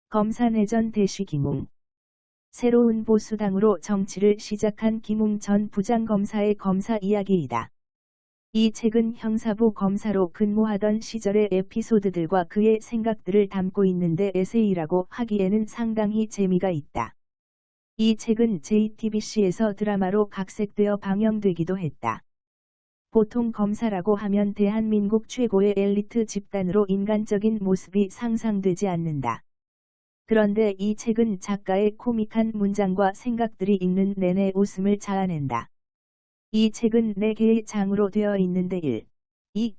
검사 내전 대쉬 김웅. 새로운 보수당으로 정치를 시작한 김웅 전 부장검사의 검사 이야기이다. 이 책은 형사부 검사로 근무하던 시절의 에피소드들과 그의 생각들을 담고 있는데 에세이라고 하기에는 상당히 재미가 있다. 이 책은 JTBC에서 드라마로 각색되어 방영되기도 했다. 보통 검사라고 하면 대한민국 최고의 엘리트 집단으로 인간적인 모습이 상상되지 않는다. 그런데 이 책은 작가의 코믹한 문장과 생각들이 읽는 내내 웃음을 자아낸다. 이 책은 4개의 장으로 되어 있는데 1, 2,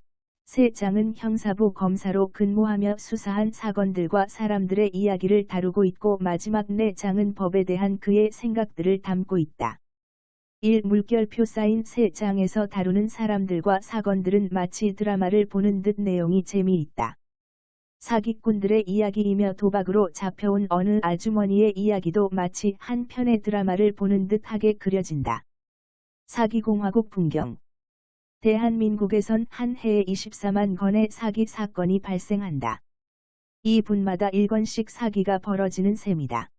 3장은 형사부 검사로 근무하며 수사한 사건들과 사람들의 이야기를 다루고 있고 마지막 4장은 법에 대한 그의 생각들을 담고 있다. 1. 물결표 쌓인 3장에서 다루는 사람들과 사건들은 마치 드라마를 보는 듯 내용이 재미있다. 사기꾼들의 이야기이며 도박으로 잡혀온 어느 아주머니의 이야기도 마치 한 편의 드라마를 보는 듯하게 그려진다. 사기공화국 풍경. 대한민국에선 한 해에 24만 건의 사기 사건이 발생한다. 이 분마다 1건씩 사기가 벌어지는 셈이다.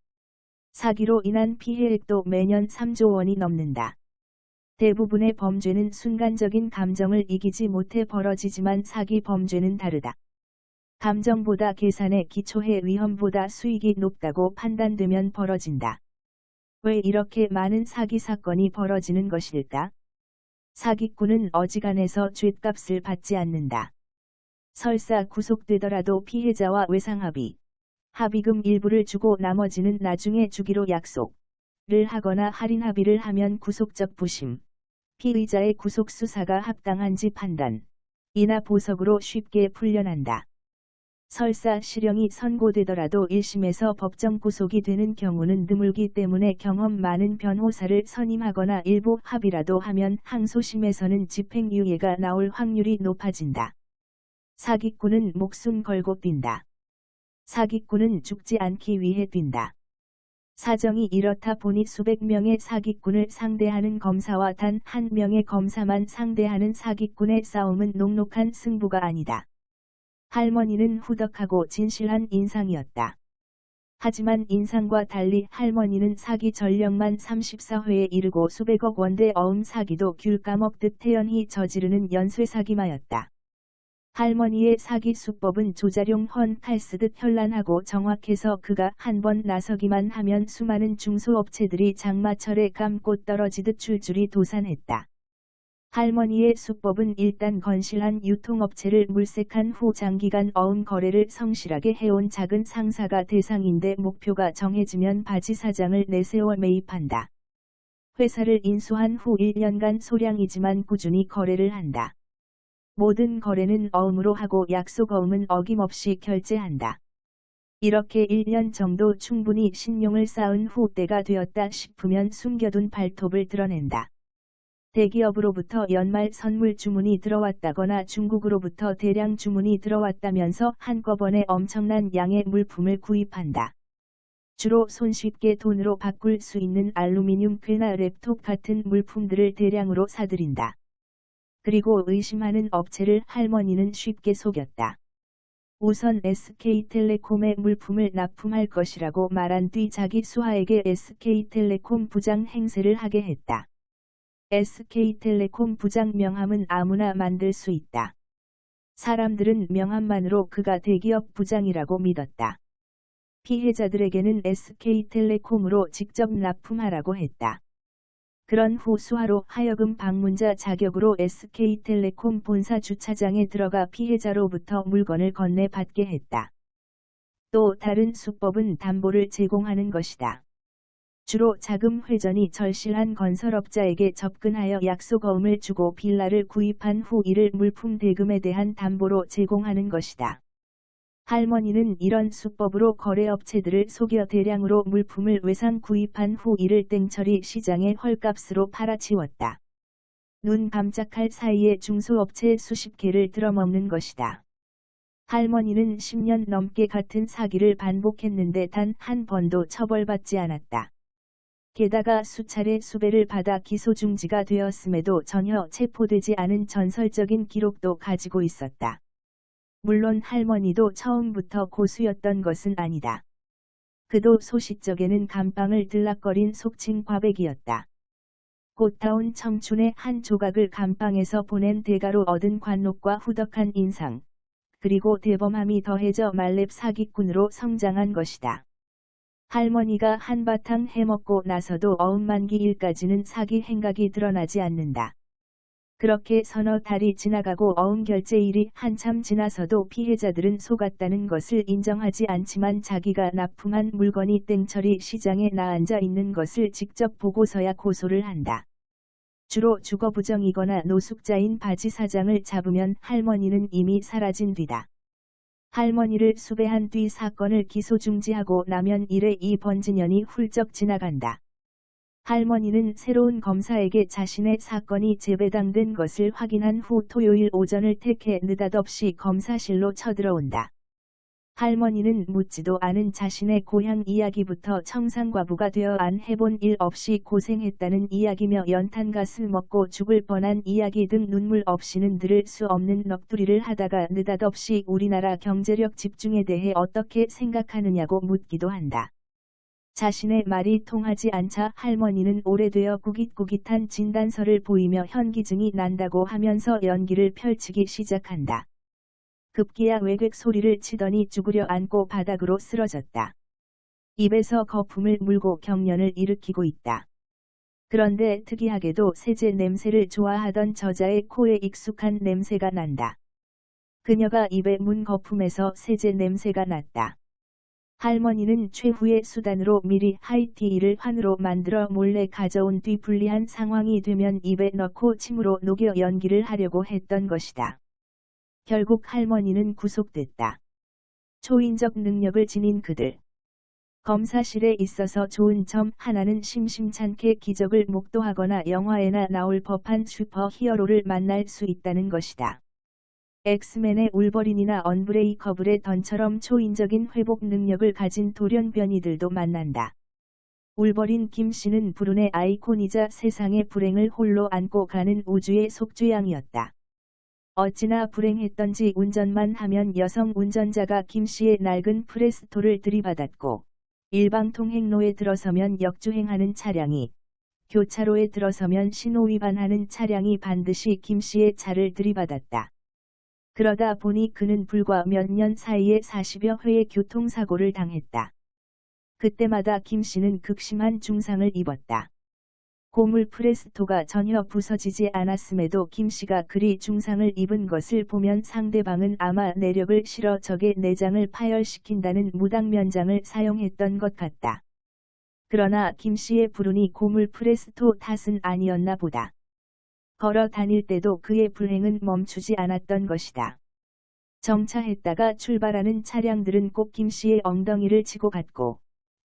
사기로 인한 피해액도 매년 3조 원이 넘는다. 대부분의 범죄는 순간적인 감정을 이기지 못해 벌어지지만 사기 범죄는 다르다. 감정보다 계산에 기초해 위험보다 수익이 높다고 판단되면 벌어진다. 왜 이렇게 많은 사기 사건이 벌어지는 것일까? 사기꾼은 어지간해서 죗값을 받지 않는다. 설사 구속되더라도 피해자와 외상합의, 합의금 일부를 주고 나머지는 나중에 주기로 약속을 하거나 할인 합의를 하면 구속적 부심, 피의자의 구속 수사가 합당한지 판단, 이나 보석으로 쉽게 풀려난다. 설사 실형이 선고되더라도 1심에서 법정 구속이 되는 경우는 드물기 때문에 경험 많은 변호사를 선임하거나 일부 합의라도 하면 항소심에서는 집행유예가 나올 확률이 높아진다. 사기꾼은 목숨 걸고 뛴다. 사기꾼은 죽지 않기 위해 뛴다. 사정이 이렇다 보니 수백 명의 사기꾼을 상대하는 검사와 단 한 명의 검사만 상대하는 사기꾼의 싸움은 녹록한 승부가 아니다. 할머니는 후덕하고 진실한 인상이었다. 하지만 인상과 달리 할머니는 사기 전력만 34회에 이르고 수백억 원대 어음 사기도 귤 까먹듯 태연히 저지르는 연쇄사기마였다. 할머니의 사기 수법은 조자룡 헌칼 쓰듯 현란하고 정확해서 그가 한 번 나서기만 하면 수많은 중소업체들이 장마철에 감고 떨어지듯 줄줄이 도산했다. 할머니의 수법은 일단 건실한 유통업체를 물색한 후 장기간 어음 거래를 성실하게 해온 작은 상사가 대상인데 목표가 정해지면 바지 사장을 내세워 매입한다. 회사를 인수한 후 1년간 소량이지만 꾸준히 거래를 한다. 모든 거래는 어음으로 하고 약속 어음은 어김없이 결제한다. 이렇게 1년 정도 충분히 신용을 쌓은 후 때가 되었다 싶으면 숨겨둔 발톱을 드러낸다. 대기업으로부터 연말 선물 주문이 들어왔다거나 중국으로부터 대량 주문이 들어왔다면서 한꺼번에 엄청난 양의 물품을 구입한다. 주로 손쉽게 돈으로 바꿀 수 있는 알루미늄 궤나 랩톱 같은 물품들을 대량으로 사들인다. 그리고 의심하는 업체를 할머니는 쉽게 속였다. 우선 SK텔레콤의 물품을 납품할 것이라고 말한 뒤 자기 수하에게 SK텔레콤 부장 행세를 하게 했다. SK텔레콤 부장 명함은 아무나 만들 수 있다. 사람들은 명함만으로 그가 대기업 부장이라고 믿었다. 피해자들에게는 SK텔레콤으로 직접 납품하라고 했다. 그런 후 수하로 하여금 방문자 자격으로 SK텔레콤 본사 주차장에 들어가 피해자로부터 물건을 건네받게 했다. 또 다른 수법은 담보를 제공하는 것이다. 주로 자금 회전이 절실한 건설업자에게 접근하여 약속어음을 주고 빌라를 구입한 후 이를 물품 대금에 대한 담보로 제공하는 것이다. 할머니는 이런 수법으로 거래업체들을 속여 대량으로 물품을 외상 구입한 후 이를 땡처리 시장에 헐값으로 팔아치웠다. 눈 깜짝할 사이에 중소업체 수십 개를 들어먹는 것이다. 할머니는 10년 넘게 같은 사기를 반복했는데 단 한 번도 처벌받지 않았다. 게다가 수차례 수배를 받아 기소중지가 되었음에도 전혀 체포되지 않은 전설적인 기록도 가지고 있었다. 물론 할머니도 처음부터 고수였던 것은 아니다. 그도 소시적에는 감방을 들락거린 속칭 과백이었다. 꽃다운 청춘의 한 조각을 감방에서 보낸 대가로 얻은 관록과 후덕한 인상, 그리고 대범함이 더해져 말렙 사기꾼으로 성장한 것이다. 할머니가 한바탕 해먹고 나서도 어음만기 일까지는 사기 행각이 드러나지 않는다. 그렇게 서너 달이 지나가고 어음 결제일이 한참 지나서도 피해자들은 속았다는 것을 인정하지 않지만 자기가 납품한 물건이 땡처리 시장에 나앉아 있는 것을 직접 보고서야 고소를 한다. 주로 주거부정이거나 노숙자인 바지 사장을 잡으면 할머니는 이미 사라진 뒤다. 할머니를 수배한 뒤 사건을 기소 중지하고 나면 일에 이 번지년이 훌쩍 지나간다. 할머니는 새로운 검사에게 자신의 사건이 재배당된 것을 확인한 후 토요일 오전을 택해 느닷없이 검사실로 쳐들어온다. 할머니는 묻지도 않은 자신의 고향 이야기부터 청산과부가 되어 안 해본 일 없이 고생했다는 이야기며 연탄가스 먹고 죽을 뻔한 이야기 등 눈물 없이는 들을 수 없는 넋두리를 하다가 느닷없이 우리나라 경제력 집중에 대해 어떻게 생각하느냐고 묻기도 한다. 자신의 말이 통하지 않자 할머니는 오래되어 구깃구깃한 진단서를 보이며 현기증이 난다고 하면서 연기를 펼치기 시작한다. 급기야 외객 소리를 치더니 쭈그려 앉고 바닥으로 쓰러졌다. 입에서 거품을 물고 경련을 일으키고 있다. 그런데 특이하게도 세제 냄새를 좋아하던 저자의 코에 익숙한 냄새가 난다. 그녀가 입에 문 거품에서 세제 냄새가 났다. 할머니는 최후의 수단으로 미리 하이티를 환으로 만들어 몰래 가져온 뒤 불리한 상황이 되면 입에 넣고 침으로 녹여 연기를 하려고 했던 것이다. 결국 할머니는 구속됐다. 초인적 능력을 지닌 그들. 검사실에 있어서 좋은 점 하나는 심심찮게 기적을 목도하거나 영화에나 나올 법한 슈퍼히어로를 만날 수 있다는 것이다. 엑스맨의 울버린이나 언브레이커블의 던처럼 초인적인 회복 능력을 가진 돌연변이들도 만난다. 울버린 김씨는 불운의 아이콘이자 세상의 불행을 홀로 안고 가는 우주의 속죄양이었다. 어찌나 불행했던지 운전만 하면 여성 운전자가 김씨의 낡은 프레스토를 들이받았고, 일방통행로에 들어서면 역주행하는 차량이, 교차로에 들어서면 신호위반하는 차량이 반드시 김씨의 차를 들이받았다. 그러다 보니 그는 불과 몇 년 사이에 40여 회의 교통사고를 당했다. 그때마다 김씨는 극심한 중상을 입었다. 고물 프레스토가 전혀 부서지지 않았음에도 김씨가 그리 중상을 입은 것을 보면 상대방은 아마 내력을 실어 적의 내장을 파열시킨다는 무당면장을 사용했던 것 같다. 그러나 김씨의 불운이 고물 프레스토 탓은 아니었나 보다. 걸어 다닐 때도 그의 불행은 멈추지 않았던 것이다. 정차했다가 출발하는 차량들은 꼭 김씨의 엉덩이를 치고 갔고,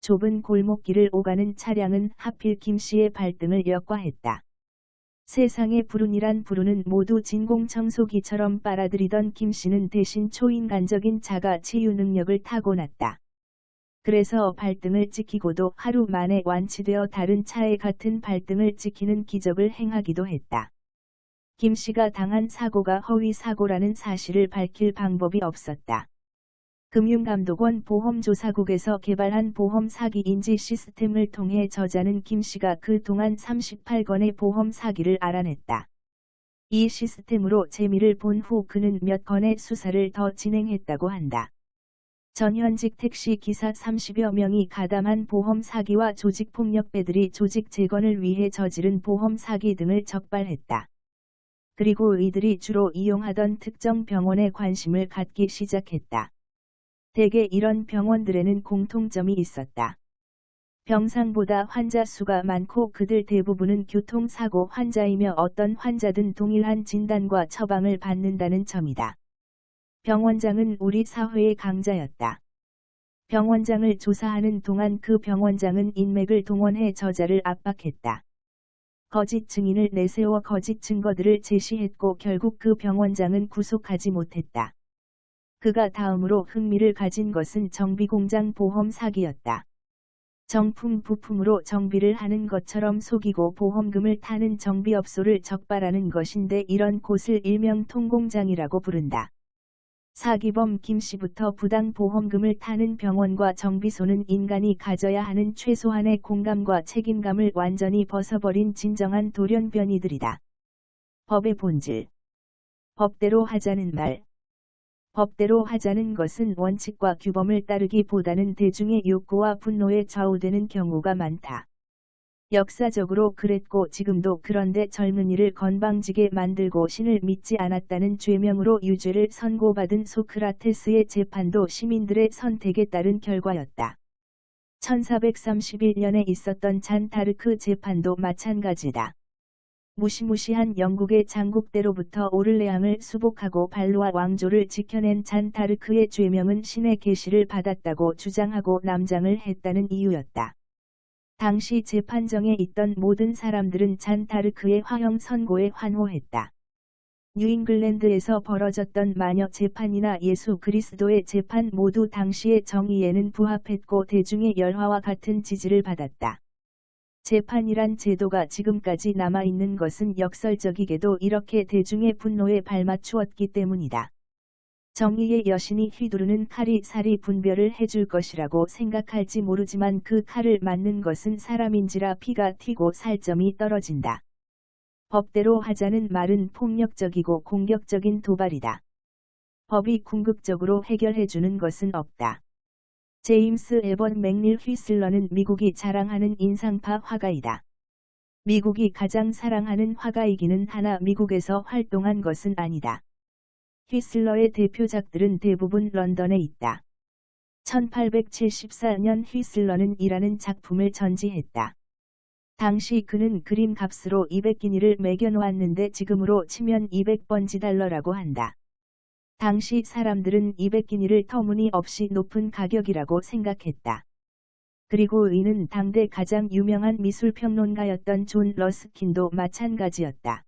좁은 골목길을 오가는 차량은 하필 김씨의 발등을 역과했다. 세상의 불운이란 불운은 모두 진공청소기처럼 빨아들이던 김씨는 대신 초인간적인 자가 치유 능력을 타고났다. 그래서 발등을 찍히고도 하루 만에 완치되어 다른 차에 같은 발등을 찍히는 기적을 행하기도 했다. 김씨가 당한 사고가 허위 사고라는 사실을 밝힐 방법이 없었다. 금융감독원 보험조사국에서 개발한 보험 사기 인지 시스템을 통해 저자는 김씨가 그동안 38건의 보험 사기를 알아냈다. 이 시스템으로 재미를 본 후 그는 몇 건의 수사를 더 진행했다고 한다. 전현직 택시 기사 30여 명이 가담한 보험 사기와 조직폭력배들이 조직 재건을 위해 저지른 보험 사기 등을 적발했다. 그리고 이들이 주로 이용하던 특정 병원에 관심을 갖기 시작했다. 대개 이런 병원들에는 공통점이 있었다. 병상보다 환자 수가 많고 그들 대부분은 교통사고 환자이며 어떤 환자든 동일한 진단과 처방을 받는다는 점이다. 병원장은 우리 사회의 강자였다. 병원장을 조사하는 동안 그 병원장은 인맥을 동원해 저자를 압박했다. 거짓 증인을 내세워 거짓 증거들을 제시했고 결국 그 병원장은 구속하지 못했다. 그가 다음으로 흥미를 가진 것은 정비공장 보험 사기였다. 정품 부품으로 정비를 하는 것처럼 속이고 보험금을 타는 정비업소를 적발하는 것인데 이런 곳을 일명 통공장이라고 부른다. 사기범 김씨부터 부당 보험금을 타는 병원과 정비소는 인간이 가져야 하는 최소한의 공감과 책임감을 완전히 벗어버린 진정한 돌연변이들이다. 법의 본질. 법대로 하자는 말. 법대로 하자는 것은 원칙과 규범을 따르기보다는 대중의 욕구와 분노에 좌우되는 경우가 많다. 역사적으로 그랬고 지금도 그런데 젊은이를 건방지게 만들고 신을 믿지 않았다는 죄명으로 유죄를 선고받은 소크라테스의 재판도 시민들의 선택에 따른 결과였다. 1431년에 있었던 잔타르크 재판도 마찬가지다. 무시무시한 영국의 장국대로부터 오를레앙을 수복하고 발로아 왕조를 지켜낸 잔타르크의 죄명은 신의 계시를 받았다고 주장하고 남장을 했다는 이유였다. 당시 재판정에 있던 모든 사람들은 잔타르크의 화형 선고에 환호했다. 뉴잉글랜드에서 벌어졌던 마녀 재판이나 예수 그리스도의 재판 모두 당시의 정의에는 부합했고 대중의 열화와 같은 지지를 받았다. 재판이란 제도가 지금까지 남아있는 것은 역설적이게도 이렇게 대중의 분노에 발맞추었기 때문이다. 정의의 여신이 휘두르는 칼이 사리 분별을 해줄 것이라고 생각할지 모르지만 그 칼을 맞는 것은 사람인지라 피가 튀고 살점이 떨어진다. 법대로 하자는 말은 폭력적이고 공격적인 도발이다. 법이 궁극적으로 해결해주는 것은 없다. 제임스 에번 맥닐 휘슬러는 미국이 자랑하는 인상파 화가이다. 미국이 가장 사랑하는 화가이기는 하나 미국에서 활동한 것은 아니다. 휘슬러의 대표작들은 대부분 런던에 있다. 1874년 휘슬러는 이라는 작품을 전지했다. 당시 그는 그림 값으로 200기니를 매겨놓았는데 지금으로 치면 200번지 달러라고 한다. 당시 사람들은 200기니를 터무니없이 높은 가격이라고 생각했다. 그리고 이는 당대 가장 유명한 미술평론가였던 존 러스킨도 마찬가지였다.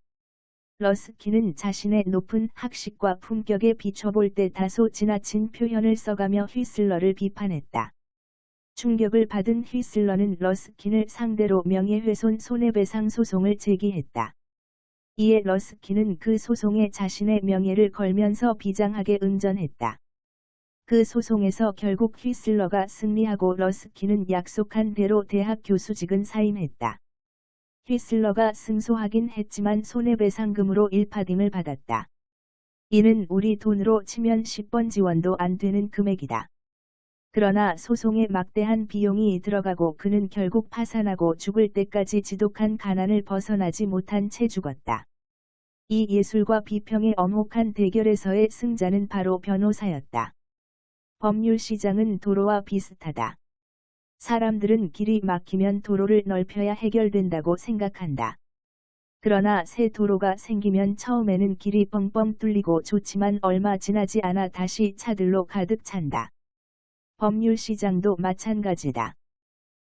러스킨은 자신의 높은 학식과 품격에 비춰볼 때 다소 지나친 표현을 써가며 휘슬러를 비판했다. 충격을 받은 휘슬러는 러스킨을 상대로 명예훼손 손해배상 소송을 제기했다. 이에 러스킨은 그 소송에 자신의 명예를 걸면서 비장하게 응전했다. 그 소송에서 결국 휘슬러가 승리하고 러스킨은 약속한 대로 대학 교수직은 사임했다. 휘슬러가 승소하긴 했지만 손해배상금으로 1파딩을 받았다. 이는 우리 돈으로 치면 10번 지원도 안 되는 금액이다. 그러나 소송에 막대한 비용이 들어가고 그는 결국 파산하고 죽을 때까지 지독한 가난을 벗어나지 못한 채 죽었다. 이 예술과 비평의 엄혹한 대결에서의 승자는 바로 변호사였다. 법률 시장은 도로와 비슷하다. 사람들은 길이 막히면 도로를 넓혀야 해결된다고 생각한다. 그러나 새 도로가 생기면 처음에는 길이 뻥뻥 뚫리고 좋지만 얼마 지나지 않아 다시 차들로 가득 찬다. 법률 시장도 마찬가지다.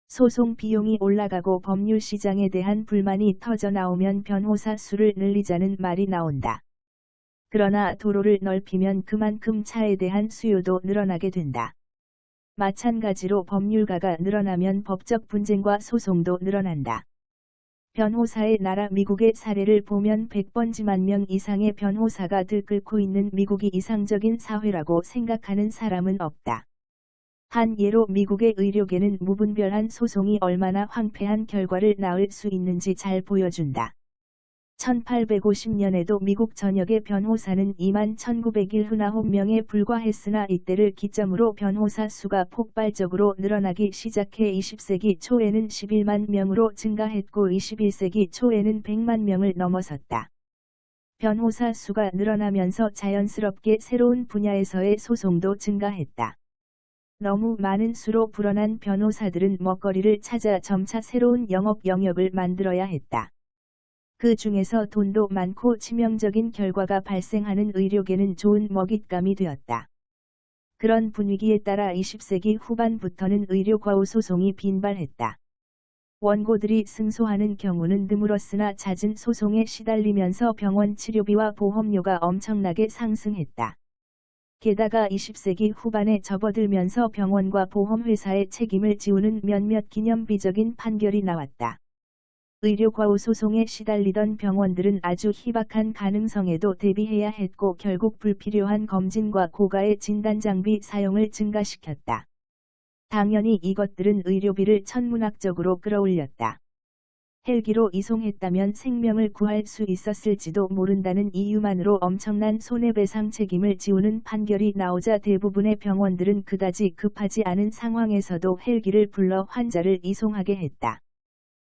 소송 비용이 올라가고 법률 시장에 대한 불만이 터져 나오면 변호사 수를 늘리자는 말이 나온다. 그러나 도로를 넓히면 그만큼 차에 대한 수요도 늘어나게 된다. 마찬가지로 법률가가 늘어나면 법적 분쟁과 소송도 늘어난다. 변호사의 나라 미국의 사례를 보면 100번지만 명 이상의 변호사가 들끓고 있는 미국이 이상적인 사회라고 생각하는 사람은 없다. 한 예로 미국의 의료계는 무분별한 소송이 얼마나 황폐한 결과를 낳을 수 있는지 잘 보여준다. 1850년에도 미국 전역의 변호사는 21,919명에 불과했으나 이때를 기점으로 변호사 수가 폭발적으로 늘어나기 시작해 20세기 초에는 11만 명으로 증가했고 21세기 초에는 100만 명을 넘어섰다. 변호사 수가 늘어나면서 자연스럽게 새로운 분야에서의 소송도 증가했다. 너무 많은 수로 불어난 변호사들은 먹거리를 찾아 점차 새로운 영업 영역을 만들어야 했다. 그 중에서 돈도 많고 치명적인 결과가 발생하는 의료계는 좋은 먹잇감이 되었다. 그런 분위기에 따라 20세기 후반부터는 의료과오 소송이 빈발했다. 원고들이 승소하는 경우는 드물었으나 잦은 소송에 시달리면서 병원 치료비와 보험료가 엄청나게 상승했다. 게다가 20세기 후반에 접어들면서 병원과 보험회사의 책임을 지우는 몇몇 기념비적인 판결이 나왔다. 의료과오 소송에 시달리던 병원들은 아주 희박한 가능성에도 대비해야 했고 결국 불필요한 검진과 고가의 진단장비 사용을 증가시켰다. 당연히 이것들은 의료비를 천문학적으로 끌어올렸다. 헬기로 이송했다면 생명을 구할 수 있었을지도 모른다는 이유만으로 엄청난 손해배상 책임을 지우는 판결이 나오자 대부분의 병원들은 그다지 급하지 않은 상황에서도 헬기를 불러 환자를 이송하게 했다.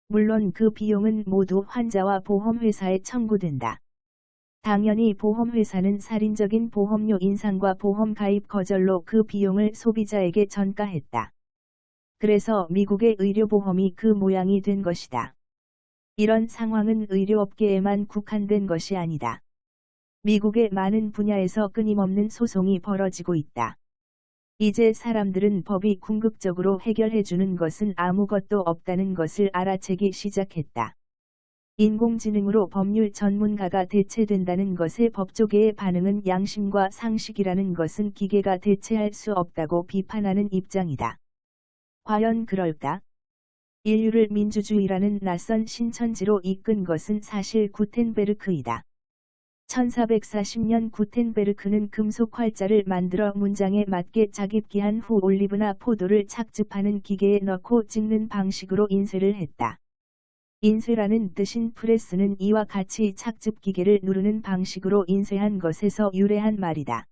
물론 그 비용은 모두 환자와 보험회사에 청구된다. 당연히 보험회사는 살인적인 보험료 인상과 보험 가입 거절로 그 비용을 소비자에게 전가했다. 그래서 미국의 의료보험이 그 모양이 된 것이다. 이런 상황은 의료업계에만 국한된 것이 아니다. 미국의 많은 분야에서 끊임없는 소송이 벌어지고 있다. 이제 사람들은 법이 궁극적으로 해결해주는 것은 아무것도 없다는 것을 알아채기 시작했다. 인공지능으로 법률 전문가가 대체된다는 것의 법조계의 반응은 양심과 상식이라는 것은 기계가 대체할 수 없다고 비판하는 입장이다. 과연 그럴까? 인류를 민주주의라는 낯선 신천지로 이끈 것은 사실 구텐베르크이다. 1440년 구텐베르크는 금속 활자를 만들어 문장에 맞게 작입기한 후 올리브나 포도를 착즙하는 기계에 넣고 찍는 방식으로 인쇄를 했다. 인쇄라는 뜻인 프레스는 이와 같이 착즙기계를 누르는 방식으로 인쇄한 것에서 유래한 말이다.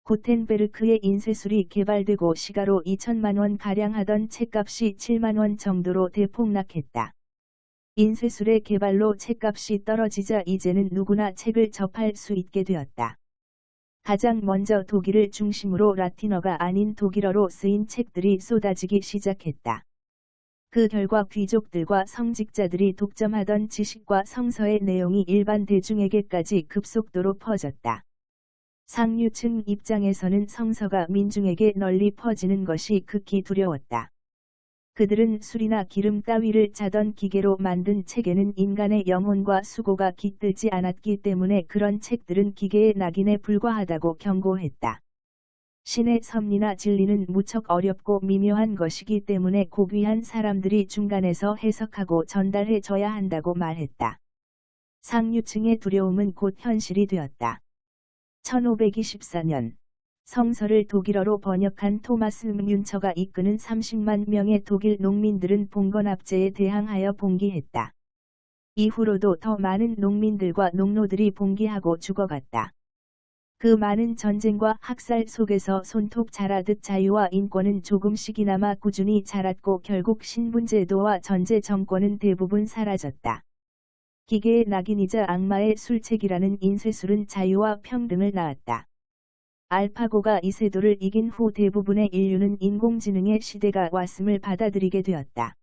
구텐베르크의 인쇄술이 개발되고 시가로 2천만 원 가량 하던 책값이 7만 원 정도로 대폭락했다. 인쇄술의 개발로 책값이 떨어지자 이제는 누구나 책을 접할 수 있게 되었다. 가장 먼저 독일을 중심으로 라틴어가 아닌 독일어로 쓰인 책들이 쏟아지기 시작했다. 그 결과 귀족들과 성직자들이 독점하던 지식과 성서의 내용이 일반 대중에게까지 급속도로 퍼졌다. 상류층 입장에서는 성서가 민중에게 널리 퍼지는 것이 극히 두려웠다. 그들은 술이나 기름 따위를 짜던 기계로 만든 책에는 인간의 영혼과 수고가 깃들지 않았기 때문에 그런 책들은 기계의 낙인에 불과하다고 경고했다. 신의 섭리나 진리는 무척 어렵고 미묘한 것이기 때문에 고귀한 사람들이 중간에서 해석하고 전달해 줘야 한다고 말했다. 상류층의 두려움은 곧 현실이 되었다. 1524년 성서를 독일어로 번역한 토마스 뮌처가 이끄는 30만 명의 독일 농민들은 봉건압제에 대항하여 봉기했다. 이후로도 더 많은 농민들과 농노들이 봉기하고 죽어갔다. 그 많은 전쟁과 학살 속에서 손톱 자라듯 자유와 인권은 조금씩이나마 꾸준히 자랐고 결국 신분제도와 전제 정권은 대부분 사라졌다. 기계의 낙인이자 악마의 술책이라는 인쇄술은 자유와 평등을 낳았다. 알파고가 이세돌을 이긴 후 대부분의 인류는 인공지능의 시대가 왔음을 받아들이게 되었다.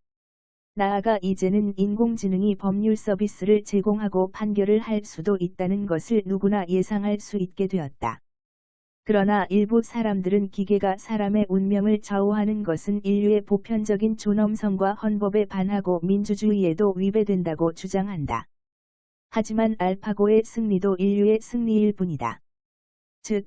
나아가 이제는 인공지능이 법률 서비스를 제공하고 판결을 할 수도 있다는 것을 누구나 예상할 수 있게 되었다. 그러나 일부 사람들은 기계가 사람의 운명을 좌우하는 것은 인류의 보편적인 존엄성과 헌법에 반하고 민주주의에도 위배된다고 주장한다. 하지만 알파고의 승리도 인류의 승리일 뿐이다. 즉,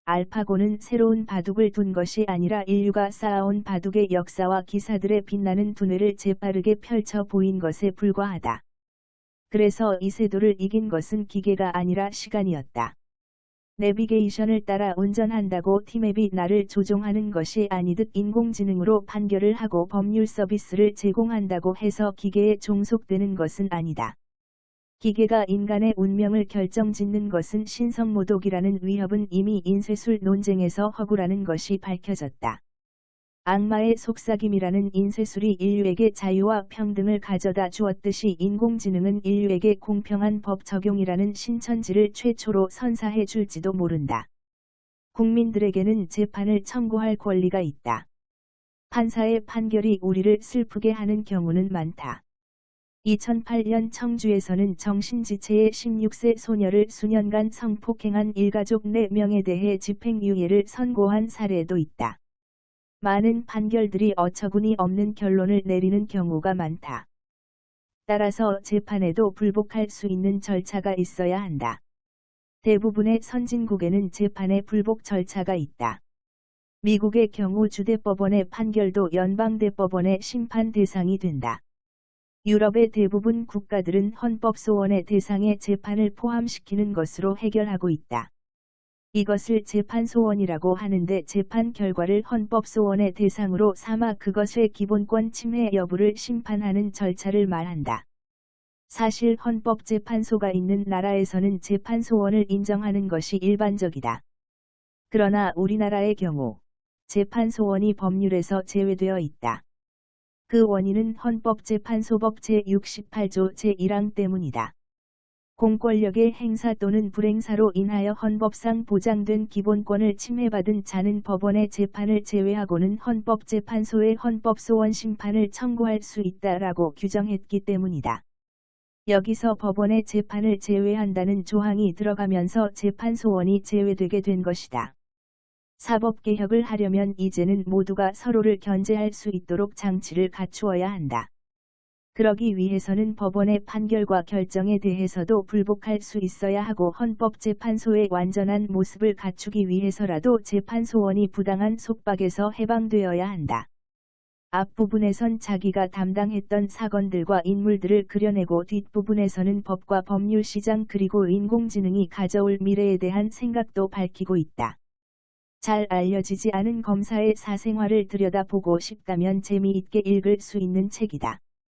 알파고는 새로운 바둑을 둔 것이 아니라 인류가 쌓아온 바둑의 역사와 기사들의 빛나는 두뇌를 재빠르게 펼쳐 보인 것에 불과하다. 그래서 이세돌을 이긴 것은 기계가 아니라 시간이었다. 내비게이션을 따라 운전한다고 티맵이 나를 조종하는 것이 아니듯 인공지능으로 판결을 하고 법률 서비스를 제공한다고 해서 기계에 종속되는 것은 아니다. 기계가 인간의 운명을 결정짓는 것은 신성모독이라는 위협은 이미 인쇄술 논쟁에서 허구라는 것이 밝혀졌다. 악마의 속삭임이라는 인쇄술이 인류에게 자유와 평등을 가져다 주었듯이 인공지능은 인류에게 공평한 법 적용이라는 신천지를 최초로 선사해 줄지도 모른다. 국민들에게는 재판을 청구할 권리가 있다. 판사의 판결이 우리를 슬프게 하는 경우는 많다. 2008년 청주에서는 정신지체의 16세 소녀를 수년간 성폭행한 일가족 4명에 대해 집행유예를 선고한 사례도 있다. 많은 판결들이 어처구니 없는 결론을 내리는 경우가 많다. 따라서 재판에도 불복할 수 있는 절차가 있어야 한다. 대부분의 선진국에는 재판에 불복 절차가 있다. 미국의 경우 주대법원의 판결도 연방대법원의 심판 대상이 된다. 유럽의 대부분 국가들은 헌법소원의 대상에 재판을 포함시키는 것으로 해결하고 있다. 이것을 재판소원이라고 하는데 재판 결과를 헌법소원의 대상으로 삼아 그것의 기본권 침해 여부를 심판하는 절차를 말한다. 사실 헌법재판소가 있는 나라에서는 재판소원을 인정하는 것이 일반적이다. 그러나 우리나라의 경우 재판소원이 법률에서 제외되어 있다. 그 원인은 헌법재판소법 제68조 제1항 때문이다. 공권력의 행사 또는 불행사로 인하여 헌법상 보장된 기본권을 침해받은 자는 법원의 재판을 제외하고는 헌법재판소에 헌법소원 심판을 청구할 수 있다라고 규정했기 때문이다. 여기서 법원의 재판을 제외한다는 조항이 들어가면서 재판소원이 제외되게 된 것이다. 사법개혁을 하려면 이제는 모두가 서로를 견제할 수 있도록 장치를 갖추어야 한다. 그러기 위해서는 법원의 판결과 결정에 대해서도 불복할 수 있어야 하고 헌법재판소의 완전한 모습을 갖추기 위해서라도 재판소원이 부당한 속박에서 해방되어야 한다. 앞부분에선 자기가 담당했던 사건들과 인물들을 그려내고 뒷부분에서는 법과 법률 시장 그리고 인공지능이 가져올 미래에 대한 생각도 밝히고 있다. 잘 알려지지 않은 검사의 사생활을 들여다보고 싶다면 재미있게 읽을 수 있는 책이다.